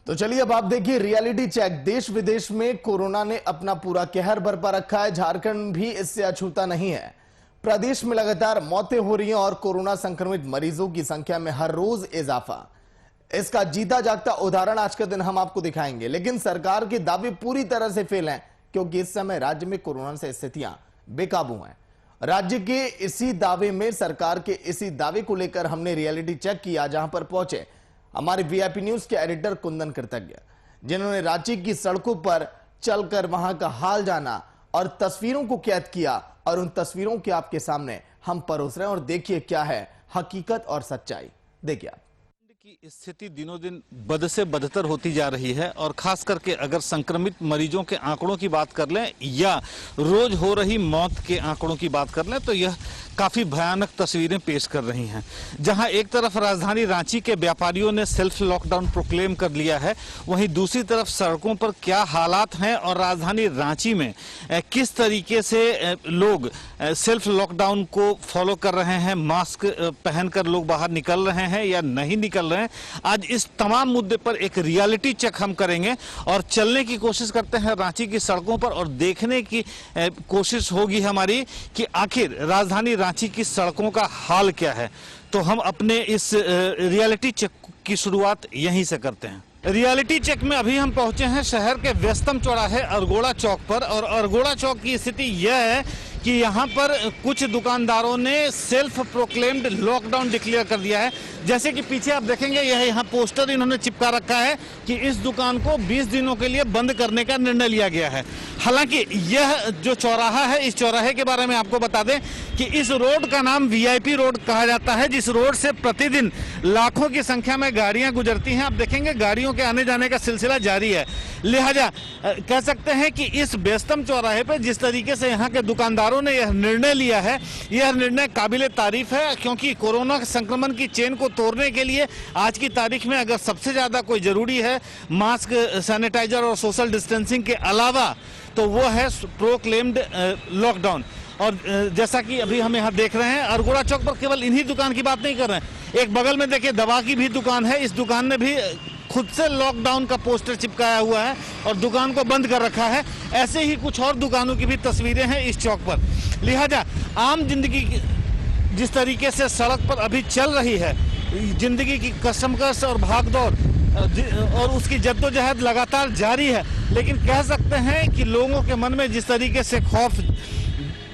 तो चलिए अब आप देखिए रियलिटी चेक। देश विदेश में कोरोना ने अपना पूरा कहर बरपा रखा है। झारखंड भी इससे अछूता नहीं है। प्रदेश में लगातार मौतें हो रही हैं और कोरोना संक्रमित मरीजों की संख्या में हर रोज इजाफा। इसका जीता जागता उदाहरण आज के दिन हम आपको दिखाएंगे। लेकिन सरकार के दावे पूरी तरह से फेल हैं, क्योंकि इस समय राज्य में कोरोना से स्थितियां बेकाबू हैं। राज्य के इसी दावे में, सरकार के इसी दावे को लेकर हमने रियलिटी चेक किया, जहां पर पहुंचे हमारे वीआईपी न्यूज के एडिटर कुंदन कृतज्ञ, जिन्होंने रांची की सड़कों पर चलकर वहां का हाल जाना और तस्वीरों को कैद किया। और उन तस्वीरों के आपके सामने हम परोस रहे हैं और देखिए क्या है हकीकत और सच्चाई। देखिए आप की स्थिति दिनों दिन बद से बदतर होती जा रही है और खास करके अगर संक्रमित मरीजों के आंकड़ों की बात कर लें या रोज हो रही मौत के आंकड़ों की बात कर लें तो यह काफी भयानक तस्वीरें पेश कर रही हैं। जहां एक तरफ राजधानी रांची के व्यापारियों ने सेल्फ लॉकडाउन प्रोक्लेम कर लिया है, वहीं दूसरी तरफ सड़कों पर क्या हालात हैं और राजधानी रांची में किस तरीके से लोग सेल्फ लॉकडाउन को फॉलो कर रहे हैं, मास्क पहनकर लोग बाहर निकल रहे हैं या नहीं निकल रहे हैं। आज इस तमाम मुद्दे पर एक रियलिटी चेक हम करेंगे और चलने की कोशिश करते हैं रांची की सड़कों पर और देखने की कोशिश होगी हमारी कि आखिर राजधानी रांची की सड़कों का हाल क्या है। तो हम अपने इस रियलिटी चेक की शुरुआत यहीं से करते हैं। रियलिटी चेक में अभी हम पहुंचे हैं शहर के व्यस्तम चौराहे अरगोड़ा चौक पर, और अरगोड़ा चौक की स्थिति यह है कि यहाँ पर कुछ दुकानदारों ने सेल्फ प्रोक्लेम्ड लॉकडाउन डिक्लेयर कर दिया है। जैसे कि पीछे आप देखेंगे, यह यहाँ पोस्टर इन्होंने चिपका रखा है कि इस दुकान को 20 दिनों के लिए बंद करने का निर्णय लिया गया है। हालांकि यह जो चौराहा है, इस चौराहे के बारे में आपको बता दें कि इस रोड का नाम वीआईपी रोड कहा जाता है, जिस रोड से प्रतिदिन लाखों की संख्या में गाड़ियां गुजरती हैं। आप देखेंगे गाड़ियों के आने जाने का सिलसिला जारी है। लिहाजा कह सकते हैं कि इस व्यस्तम चौराहे पर जिस तरीके से यहाँ के दुकानदारों ने यह निर्णय लिया है, यह निर्णय काबिले तारीफ है, क्योंकि कोरोना संक्रमण की चेन को तोड़ने के लिए आज की तारीख में अगर सबसे ज्यादा कोई जरूरी है मास्क, सैनिटाइजर और सोशल डिस्टेंसिंग के अलावा, तो वो है प्रोक्लेम्ड लॉकडाउन। और जैसा कि अभी हम यहाँ देख रहे हैं, अरगोड़ा चौक पर केवल इन्हीं दुकान की बात नहीं कर रहे हैं। एक बगल में देखिए दवा की भी दुकान है, इस दुकान ने भी खुद से लॉकडाउन का पोस्टर चिपकाया हुआ है और दुकान को बंद कर रखा है। ऐसे ही कुछ और दुकानों की भी तस्वीरें हैं इस चौक पर। लिहाजा आम जिंदगी जिस तरीके से सड़क पर अभी चल रही है, जिंदगी की कशमकश और भागदौड़ और उसकी जद्दोजहद लगातार जारी है, लेकिन कह सकते हैं कि लोगों के मन में जिस तरीके से खौफ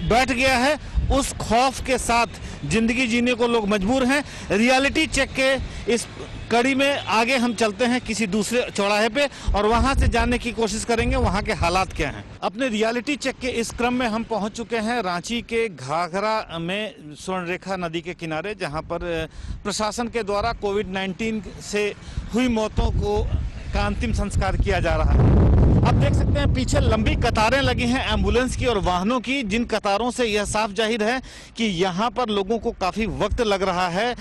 बैठ गया है, उस खौफ के साथ जिंदगी जीने को लोग मजबूर हैं। रियलिटी चेक के इस कड़ी में आगे हम चलते हैं किसी दूसरे चौराहे पे और वहां से जानने की कोशिश करेंगे वहां के हालात क्या हैं। अपने रियलिटी चेक के इस क्रम में हम पहुंच चुके हैं रांची के घाघरा में स्वर्णरेखा नदी के किनारे, जहां पर प्रशासन के द्वारा कोविड-19 से हुई मौतों का अंतिम संस्कार किया जा रहा है। आप देख सकते हैं पीछे लंबी कतारें लगी हैं एम्बुलेंस की और वाहनों की, जिन कतारों से यह साफ जाहिर है कि यहाँ पर लोगों को काफी वक्त लग रहा है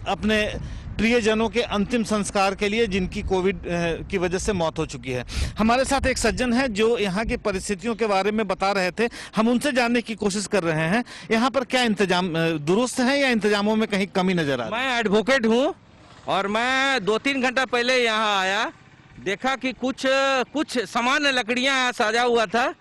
अपने प्रियजनों के अंतिम संस्कार के लिए, जिनकी कोविड की वजह से मौत हो चुकी है। हमारे साथ एक सज्जन है जो यहाँ की परिस्थितियों के बारे में बता रहे थे, हम उनसे जानने की कोशिश कर रहे हैं यहाँ पर क्या इंतजाम दुरुस्त है या इंतजामों में कहीं कमी नजर आ रही है। मैं एडवोकेट हूँ और मैं 2-3 घंटा पहले यहाँ आया, देखा कि कुछ सामान्य लकड़ियाँ सजा हुआ था।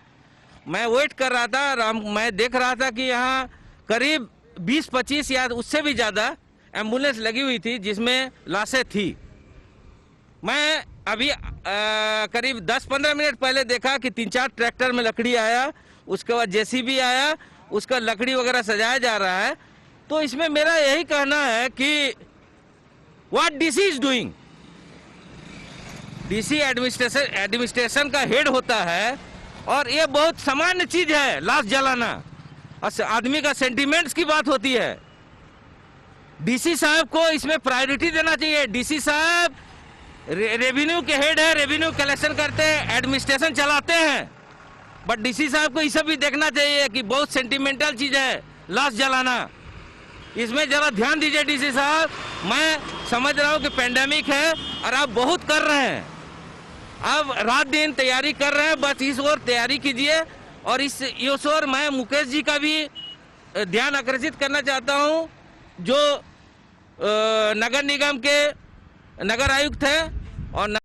मैं वेट कर रहा था, मैं देख रहा था कि यहाँ करीब 20-25 या उससे भी ज़्यादा एम्बुलेंस लगी हुई थी जिसमें लाशें थी। मैं अभी करीब 10-15 मिनट पहले देखा कि 3-4 ट्रैक्टर में लकड़ी आया, उसके बाद जेसीबी आया, उसका लकड़ी वगैरह सजाया जा रहा है। तो इसमें मेरा यही कहना है कि what DC is doing. DC administration का हेड होता है और ये बहुत सामान्य चीज है लाश जलाना, और आदमी का सेंटिमेंट्स की बात होती है। डीसी साहब को इसमें प्रायोरिटी देना चाहिए। डीसी साहब रेवेन्यू के हेड है, रेवेन्यू कलेक्शन करते हैं, एडमिनिस्ट्रेशन चलाते हैं, बट डीसी साहब को ये सब भी देखना चाहिए कि बहुत सेंटिमेंटल चीज है लाश जलाना। इसमें जरा ध्यान दीजिए डीसी साहब। मैं समझ रहा हूँ कि पेंडेमिक है और आप बहुत कर रहे हैं, आप रात दिन तैयारी कर रहे हैं, बस इस ओर तैयारी कीजिए। और इस ओर मैं मुकेश जी का भी ध्यान आकर्षित करना चाहता हूँ, जो नगर निगम के नगर आयुक्त हैं और